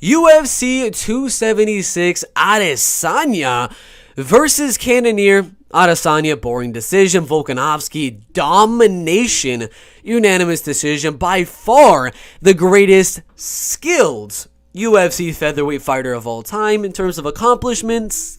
UFC 276 Adesanya versus Cannonier. Adesanya, boring decision. Volkanovski, domination. Unanimous decision. By far the greatest skilled UFC featherweight fighter of all time in terms of accomplishments.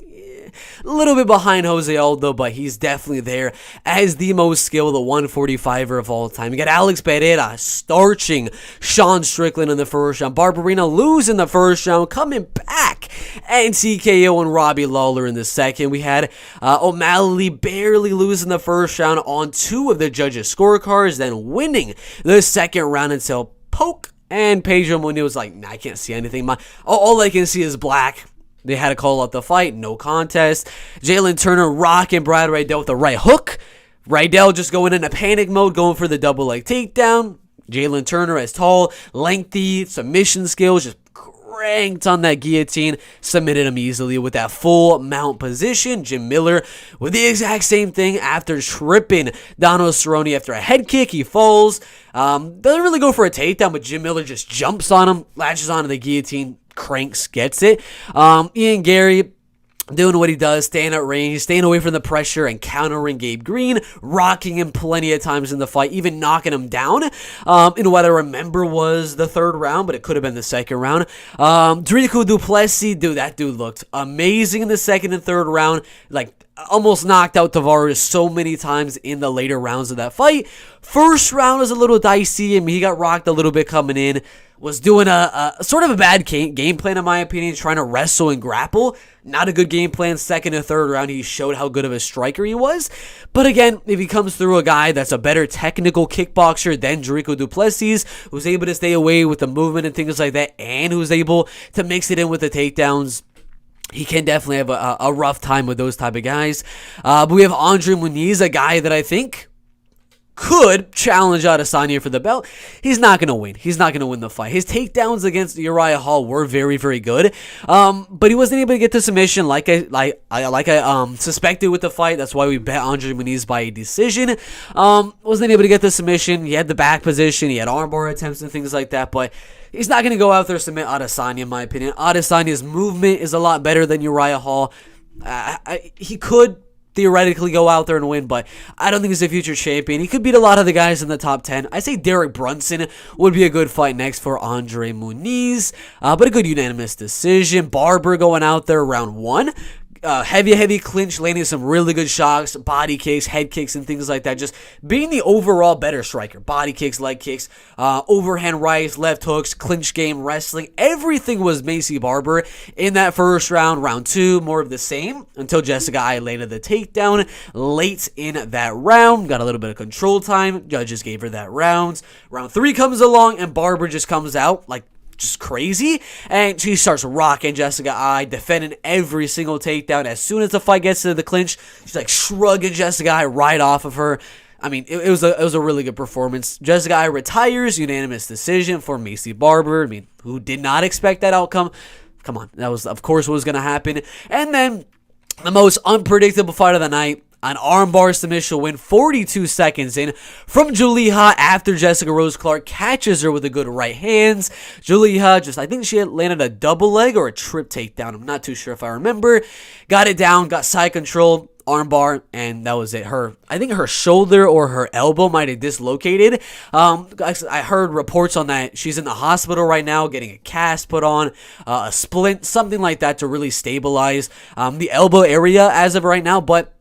A little bit behind Jose Aldo, but he's definitely there as the most skilled, the 145er of all time. You got Alex Pereira starching Sean Strickland in the first round. Barberena losing the first round, coming back, and TKO and Robbie Lawler in the second. We had O'Malley barely losing the first round on two of the judges' scorecards, then winning the second round until poke, and Pedro Munoz was like, nah, I can't see anything. All I can see is black. They had to call out the fight, no contest. Jalen Turner rocking Brad Riddell with a right hook. Riddell just going into panic mode, going for the double leg takedown. Jalen Turner, as tall, lengthy, submission skills, just cranked on that guillotine, submitted him easily with that full mount position. Jim Miller with the exact same thing after tripping Donald Cerrone after a head kick. He falls. Doesn't really go for a takedown, but Jim Miller just jumps on him, latches onto the guillotine, cranks, gets it. Ian Gary doing what he does, staying at range, staying away from the pressure, and countering Gabe Green, rocking him plenty of times in the fight, even knocking him down in what I remember was the third round, but it could have been the second round. Dricko du Plessis, dude, that dude looked amazing in the second and third round, like almost knocked out Tavares so many times in the later rounds of that fight. First round was a little dicey. I mean, he got rocked a little bit coming in. Was doing a sort of a bad game plan, in my opinion, trying to wrestle and grapple. Not a good game plan. Second and third round, he showed how good of a striker he was. But again, if he comes through a guy that's a better technical kickboxer than Dricko du Plessis, who's able to stay away with the movement and things like that, and who's able to mix it in with the takedowns, he can definitely have a rough time with those type of guys. But we have Andre Muniz, a guy that I think could challenge Adesanya for the belt. He's not going to win. He's not going to win the fight. His takedowns against Uriah Hall were very, very good. But he wasn't able to get the submission like I suspected with the fight. That's why we bet Andre Muniz by a decision. Wasn't able to get the submission. He had the back position. He had armbar attempts and things like that. But he's not going to go out there and submit Adesanya, in my opinion. Adesanya's movement is a lot better than Uriah Hall. He could theoretically go out there and win, but I don't think he's a future champion. He could beat a lot of the guys in the top 10. I say Derek Brunson would be a good fight next for Andre Muniz, but a good unanimous decision. Barber going out there round one. Heavy clinch, landing some really good shots, body kicks, head kicks, and things like that. Just being the overall better striker. Body kicks, leg kicks, overhand rights, left hooks, clinch game, wrestling. Everything was Macy Barber in that first round. Round two, more of the same until Jessica Ai landed the takedown late in that round. Got a little bit of control time. Judges gave her that round. Round three comes along, and Barber just comes out like just crazy, and she starts rocking Jessica Ai, defending every single takedown. As soon as the fight gets to the clinch, she's like shrugging Jessica Ai right off of her. I mean, it was a really good performance. Jessica Ai retires, unanimous decision for Macy Barber. I mean, who did not expect that outcome? Come on, that was of course what was going to happen. And then the most unpredictable fight of the night. An armbar submission win 42 seconds in from Juliha after Jessica Rose Clark catches her with a good right hands. Juliha I think she had landed a double leg or a trip takedown. I'm not too sure if I remember. Got it down, got side control, armbar, and that was it. I think her shoulder or her elbow might have dislocated. I heard reports on that. She's in the hospital right now getting a cast put on, a splint, something like that to really stabilize the elbow area as of right now, but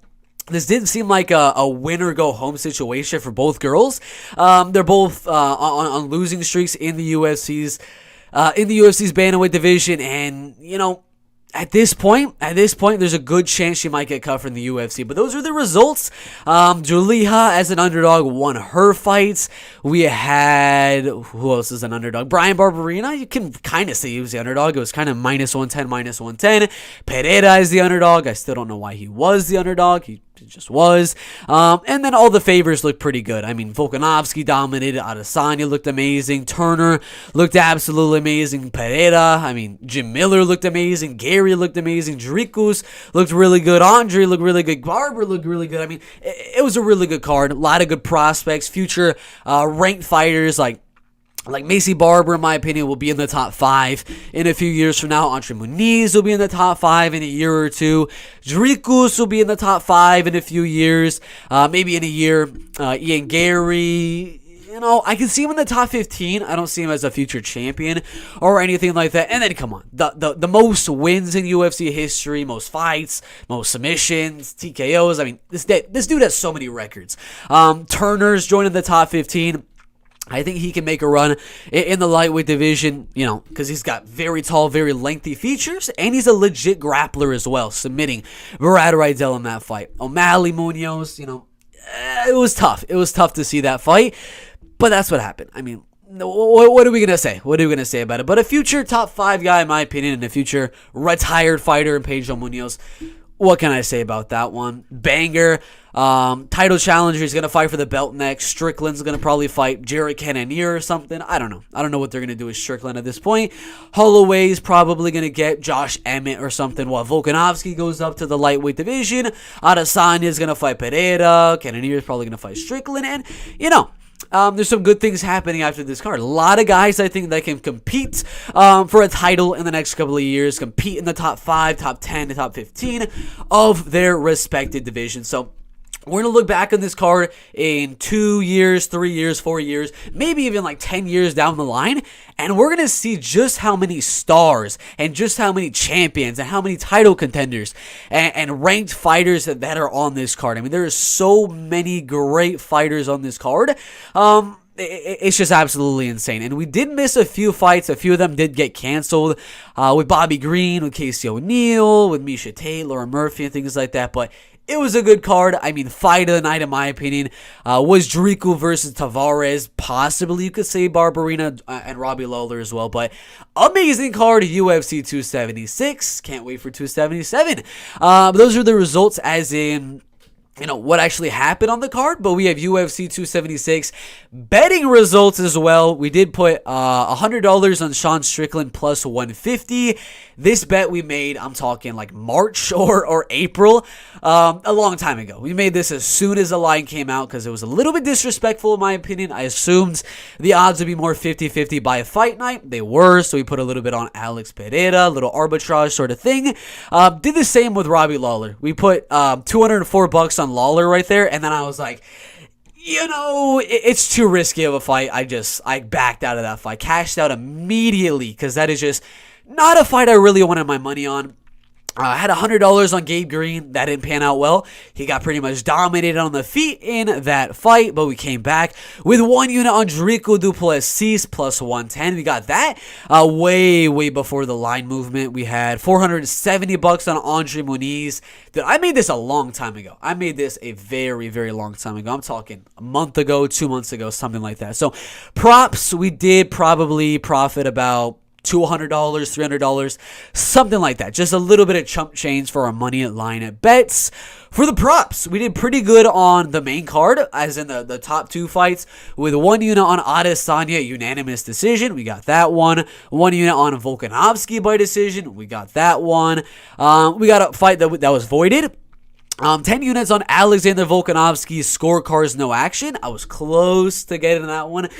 this didn't seem like a win-or-go-home situation for both girls. They're both on losing streaks in the UFC's bantamweight division, and you know, at this point, there's a good chance she might get cut from the UFC. But those are the results. Juliha, as an underdog, won her fights. We had, who else is an underdog? Brian Barberena. You can kind of say he was the underdog. It was kind of minus 110. Pereira is the underdog. I still don't know why he was the underdog. He just was. And then all the favors looked pretty good. I mean, Volkanovski dominated. Adesanya looked amazing. Turner looked absolutely amazing. Pereira, I mean, Jim Miller looked amazing. Gary looked amazing. Dricus looked really good. Andre looked really good. Barber looked really good. I mean, it was a really good card. A lot of good prospects. Future ranked fighters like Like Macy Barber, in my opinion, will be in the top 5 in a few years from now. Andre Muniz will be in the top 5 in a year or two. Dricus will be in the top 5 in a few years. Maybe in a year. Ian Gary, I can see him in the top 15. I don't see him as a future champion or anything like that. And then, come on, the most wins in UFC history, most fights, most submissions, TKOs. I mean, this dude has so many records. Turner's joining the top 15. I think he can make a run in the lightweight division, because he's got very tall, very lengthy features, and he's a legit grappler as well, submitting Brad Riddell in that fight. O'Malley, Munoz, it was tough. It was tough to see that fight, but that's what happened. I mean, what are we going to say? What are we going to say about it? But a future top 5 guy, in my opinion, and a future retired fighter in Pedro Munoz. What can I say about that one? Banger. Title challenger. He's going to fight for the belt next. Strickland's going to probably fight Jared Cannonier or something. I don't know. I don't know what they're going to do with Strickland at this point. Holloway's probably going to get Josh Emmett or something while Volkanovski goes up to the lightweight division. Adesanya's going to fight Pereira. Cannonier's probably going to fight Strickland. And, there's some good things happening after this card. A lot of guys, I think, that can compete for a title in the next couple of years, compete in the top 5, top 10, the top 15 of their respected divisions. So we're going to look back on this card in 2 years, 3 years, 4 years, maybe even like 10 years down the line, and we're going to see just how many stars and just how many champions and how many title contenders and ranked fighters that are on this card. I mean, there are so many great fighters on this card. It's just absolutely insane. And we did miss a few fights. A few of them did get canceled with Bobby Green, with Casey O'Neill, with Miesha Tate, Laura Murphy, and things like that. But it was a good card. I mean, fight of the night, in my opinion, was Dricus versus Tavares. Possibly, you could say Barberena and Robbie Lawler as well. But amazing card, UFC 276. Can't wait for 277. Those are the results, as in what actually happened on the card, but we have UFC 276 betting results as well. We did put $100 on Sean Strickland plus 150. This bet we made, I'm talking like March or April, a long time ago. We made this as soon as the line came out because it was a little bit disrespectful in my opinion. I assumed the odds would be more 50-50 by a fight night. They were, so we put a little bit on Alex Pereira, a little arbitrage sort of thing. Did the same with Robbie Lawler. We put $204 on Lawler right there, and then I was like, it's too risky of a fight. I backed out of that fight, cashed out immediately, because that is just not a fight I really wanted my money on. I had $100 on Gabe Green. That didn't pan out well. He got pretty much dominated on the feet in that fight, but we came back with 1 unit on Dricus du Plessis plus 110. We got that way before the line movement. We had $470 on Andre Muniz. Dude, I made this a long time ago. I made this a very, very long time ago. I'm talking a month ago, 2 months ago, something like that. So props, we did probably profit about $200, $300, something like that. Just a little bit of chump change for our money at line at bets. For the props, we did pretty good on the main card, as in the top 2 fights, with 1 unit on Adesanya, unanimous decision. We got that one. 1 unit on Volkanovski by decision. We got that one. We got a fight that was voided. 10 units on Alexander Volkanovski's scorecards, no action. I was close to getting that one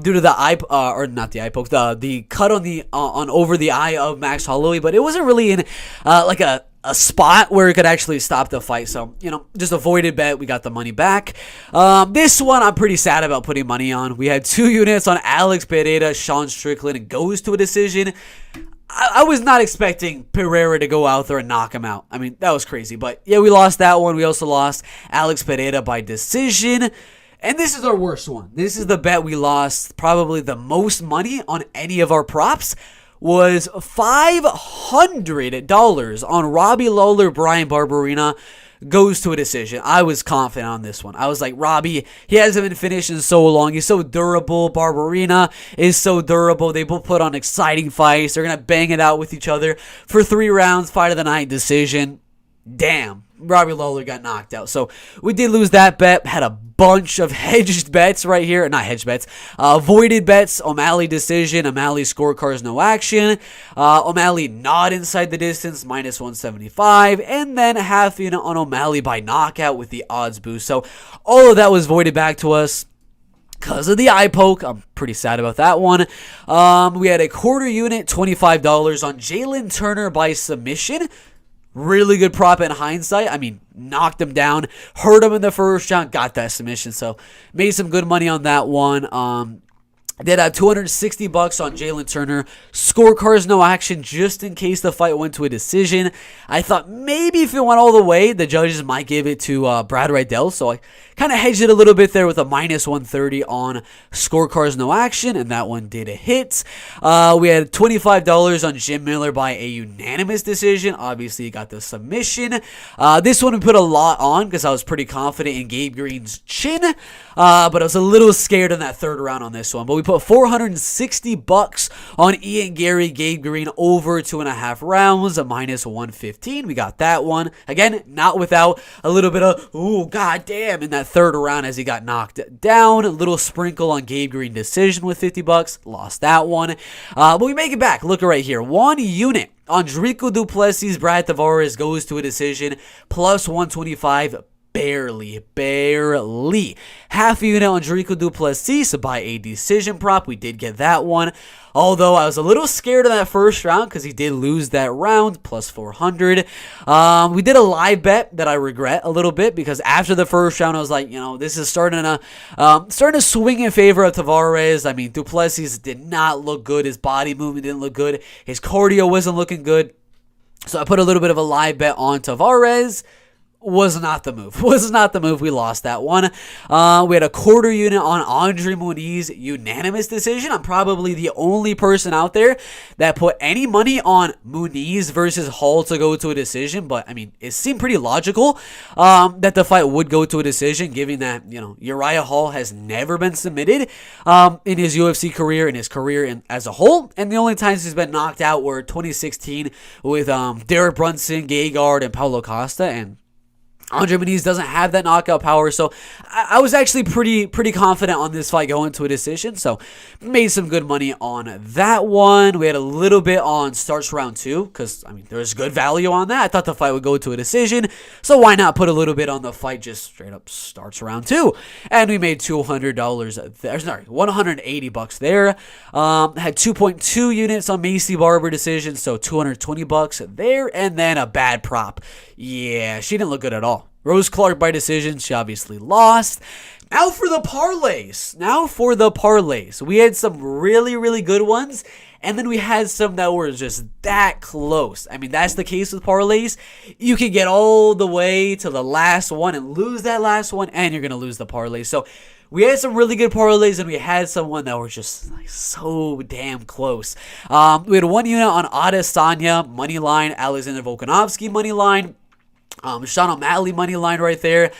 due to the eye, or not the eye poke, the cut on over the eye of Max Holloway, but it wasn't really in like a spot where it could actually stop the fight. So, just avoided bet. We got the money back. This one I'm pretty sad about putting money on. We had 2 units on Alex Pereira, Sean Strickland, and goes to a decision. I was not expecting Pereira to go out there and knock him out. I mean, that was crazy. But yeah, we lost that one. We also lost Alex Pereira by decision. And this is our worst one. This is the bet we lost probably the most money on any of our props. Was $500 on Robbie Lawler, Brian Barberena. Goes to a decision. I was confident on this one. I was like, Robbie, he hasn't been finished in so long. He's so durable. Barberena is so durable. They both put on exciting fights. They're going to bang it out with each other for 3 rounds, fight of the night decision. Damn. Robbie Lawler got knocked out. So we did lose that bet. Had a bunch of hedged bets right here. Not hedged bets. Voided bets. O'Malley decision. O'Malley scorecards, no action. O'Malley not inside the distance, minus 175. And then half unit on O'Malley by knockout with the odds boost. So all of that was voided back to us. because of the eye poke. I'm pretty sad about that one. We had a quarter unit, $25 on Jalen Turner by submission. Really good prop in hindsight. I mean, knocked him down, hurt him in the first round, got that submission. So made some good money on that one. Did have $260 on Jalen Turner. Scorecards, no action, just in case the fight went to a decision. I thought maybe if it went all the way, the judges might give it to Brad Riddell. So I kind of hedged it a little bit there with a minus 130 on scorecards, no action, and that one did a hit. We had $25 on Jim Miller by a unanimous decision. Obviously, he got the submission. This one we put a lot on because I was pretty confident in Gabe Green's chin, but I was a little scared in that third round on this one. But we put $460 on Ian Gary, Gabe Green over 2.5 rounds, a minus 115. We got that one. Again, not without a little bit of, ooh, goddamn, in that third round as he got knocked down. A little sprinkle on Gabe Green decision with $50. Lost that one. But we make it back. Look right here. 1 unit. Andrico Duplessis, Brad Tavares goes to a decision. Plus 125. Barely. Half a unit on Andrico Duplessis by a decision prop. We did get that one. Although I was a little scared in that first round because he did lose that round, plus 400. We did a live bet that I regret a little bit because after the first round, I was like, this is starting to swing in favor of Tavares. I mean, Duplessis did not look good. His body movement didn't look good. His cardio wasn't looking good. So I put a little bit of a live bet on Tavares. Was not the move. We lost that one. We had a quarter unit on Andre Muniz, unanimous decision. I'm probably the only person out there that put any money on Muniz versus Hall to go to a decision. But, I mean, it seemed pretty logical that the fight would go to a decision, given that, Uriah Hall has never been submitted in his UFC career, in his career as a whole. And the only times he's been knocked out were 2016 with Derek Brunson, Gegard, and Paulo Costa. And Andre Muniz doesn't have that knockout power, so I was actually pretty confident on this fight going to a decision, so made some good money on that one. We had a little bit on starts round 2, because, I mean, there's good value on that. I thought the fight would go to a decision, so why not put a little bit on the fight just straight up starts round 2, and we made $200 there, sorry, $180 there. Had 2.2 units on Macy Barber decision, so $220 there, and then a bad prop. Yeah, she didn't look good at all. Rose Clark by decision. She obviously lost. Now for the parlays. We had some really, really good ones. And then we had some that were just that close. I mean, that's the case with parlays. You can get all the way to the last one and lose that last one. And you're going to lose the parlay. So we had some really good parlays, and we had some one that were just so damn close. We had 1 unit on Adesanya, money line, Alexander Volkanovski, money line. Sean O'Malley money line right there.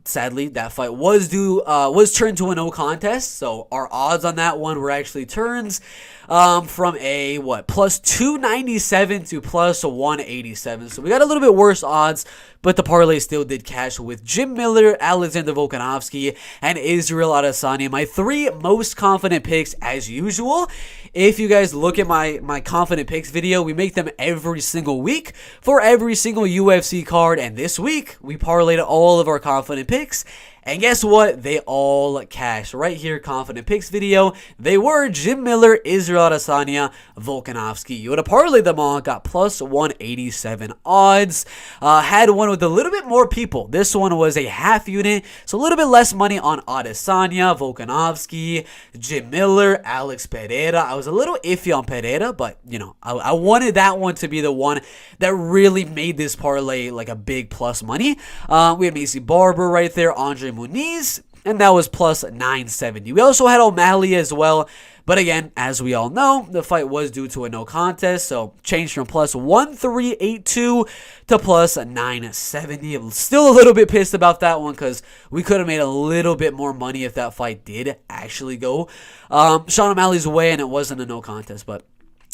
Sadly, that fight was turned to a no contest, so our odds on that one were actually turns from a plus 297 to plus 187. So we got a little bit worse odds, but the parlay still did cash with Jim Miller, Alexander Volkanovski, and Israel Adesanya. My 3 most confident picks, as usual. If you guys look at my confident picks video, we make them every single week for every single UFC card, and this week we parlayed all of our confident picks. And guess what? They all cashed. Right here, confident picks video. They were Jim Miller, Israel Adesanya, Volkanovski. You would have parlayed them all. Got plus 187 odds. Had one with a little bit more people. This one was a half unit. So a little bit less money on Adesanya, Volkanovski, Jim Miller, Alex Pereira. I was a little iffy on Pereira, but, I wanted that one to be the one that really made this parlay like a big plus money. We had Macy Barber right there, Andre Muniz, and that was plus 970. We also had O'Malley as well, but again, as we all know, the fight was due to a no contest, so changed from plus 1382 to plus 970. I'm still a little bit pissed about that one because we could have made a little bit more money if that fight did actually go Sean O'Malley's way and it wasn't a no contest, but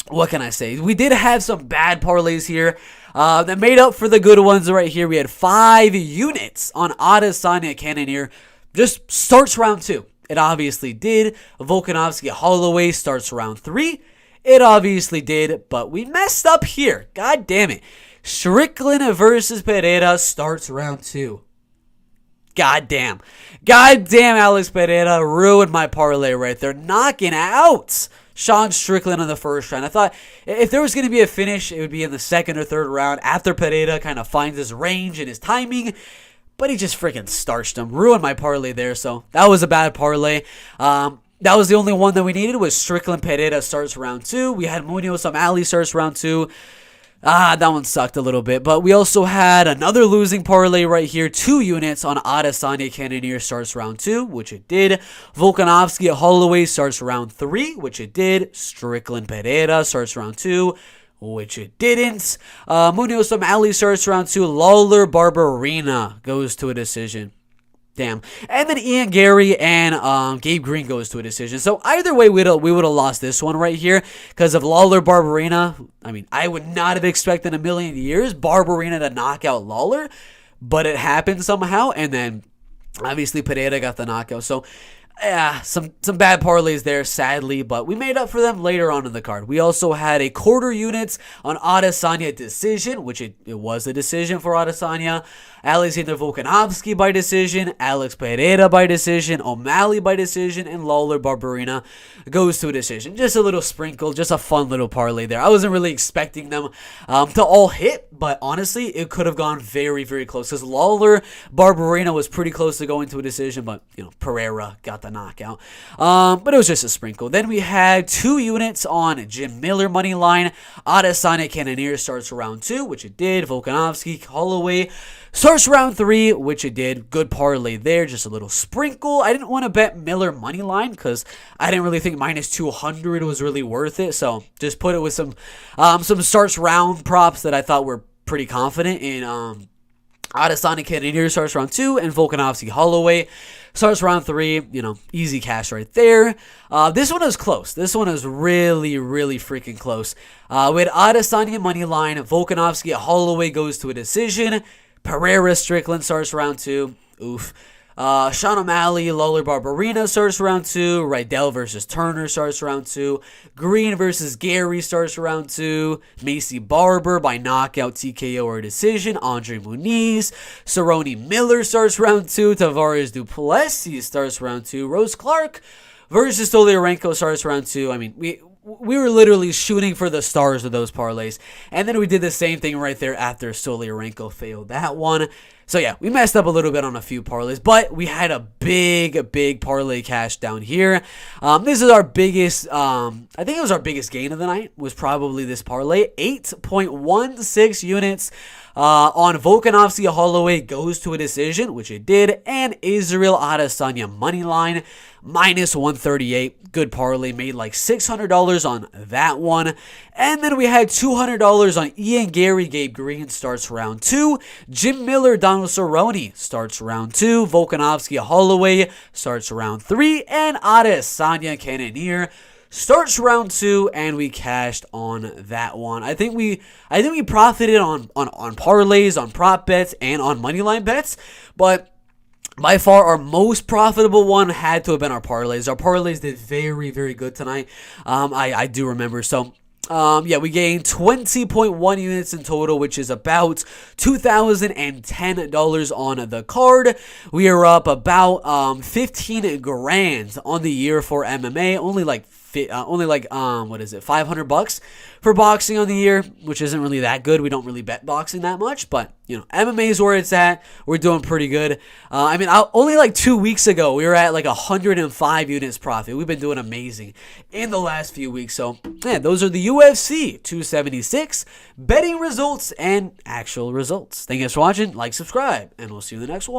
what can I say? We did have some bad parlays here that made up for the good ones right here. We had 5 units on Adesanya Cannonier. Just starts round 2. It obviously did. Volkanovski Holloway starts round 3. It obviously did, but we messed up here. God damn it. Strickland versus Pereira starts round 2. Goddamn. Goddamn, Alex Pereira ruined my parlay right there. Knocking out Sean Strickland in the first round. I thought if there was going to be a finish, it would be in the second or third round after Pereira kind of finds his range and his timing. But he just freaking starched him. Ruined my parlay there, so that was a bad parlay. That was the only one that we needed was Strickland Pereira starts round 2. We had Munoz O'Malley starts round 2. That one sucked a little bit. But we also had another losing parlay right here. 2 units on Adesanya Cannonier starts round 2, which it did. Volkanovski at Holloway starts round 3, which it did. Strickland Pereira starts round 2, which it didn't. Munoz O'Malley starts round 2. Lawler Barberena goes to a decision. Damn. And then Ian Gary and Gabe Green goes to a decision. So either way, we would have lost this one right here because of Lawler Barberena. I mean, I would not have expected in a million years Barberena to knock out Lawler, but it happened somehow. And then obviously Pereira got the knockout. So yeah, some bad parlays there, sadly, but we made up for them later on in the card. We also had a quarter units on Adesanya decision, which it was a decision for Adesanya. Alexander Volkanovski by decision, Alex Pereira by decision, O'Malley by decision, and Lawler Barberena goes to a decision. Just a little sprinkle, just a fun little parlay there. I wasn't really expecting them to all hit, but honestly, it could have gone very, very close because Lawler Barberena was pretty close to going to a decision, but Pereira got the knockout. But it was just a sprinkle. Then we had 2 units on Jim Miller money line. Adesanya Cannonier starts round 2, which it did. Volkanovski Holloway starts round 3, which it did. Good parlay there, just a little sprinkle. I didn't want to bet Miller money line because I didn't really think minus 200 was really worth it. So just put it with some starts round props that I thought were pretty confident in. Adesanya Cannonier starts round 2, and Volkanovski Holloway starts round 3. Easy cash right there. This one is close. This one is really, really freaking close. With Adesanya money line, Volkanovski Holloway goes to a decision. Pereira Strickland starts round 2. Oof. Sean O'Malley, Lawler Barberena starts round 2. Rydell versus Turner starts round 2. Green versus Gary starts round 2. Macy Barber by knockout, TKO, or decision. Andre Muniz. Cerrone Miller starts round 2. Tavares Duplessis starts round 2. Rose Clark versus Stoliarenko starts round 2. I mean, we were literally shooting for the stars of those parlays. And then we did the same thing right there after Stoliarenko failed that one. So yeah, we messed up a little bit on a few parlays, but we had a big parlay cash down here. This is our biggest, I think it was our biggest gain of the night, was probably this parlay. 8.16 units on Volkanovski Holloway goes to a decision, which it did, and Israel Adesanya money line, minus 138. Good parlay, made like $600 on that one. And then we had $200 on Ian Gary, Gabe Green starts round 2. Jim Miller, Donald Cerrone starts round 2. Volkanovski Holloway starts round 3. And Adesanya Cannonier starts round 2, and we cashed on that one. I think we profited on parlays, on prop bets, and on moneyline bets, but by far, our most profitable one had to have been our parlays. Our parlays did very, very good tonight. I do remember. So, yeah, we gained 20.1 units in total, which is about $2,010 on the card. We are up about 15 grand on the year for MMA. Only like what is it, $500 for boxing on the year, which isn't really that good. We don't really bet boxing that much, but MMA is where it's at. We're doing pretty good. Only like 2 weeks ago we were at like 105 units profit. We've been doing amazing in the last few weeks. So yeah, those are the UFC 276 betting results and actual results. Thank you guys for watching. Like, subscribe, and we'll see you in the next one.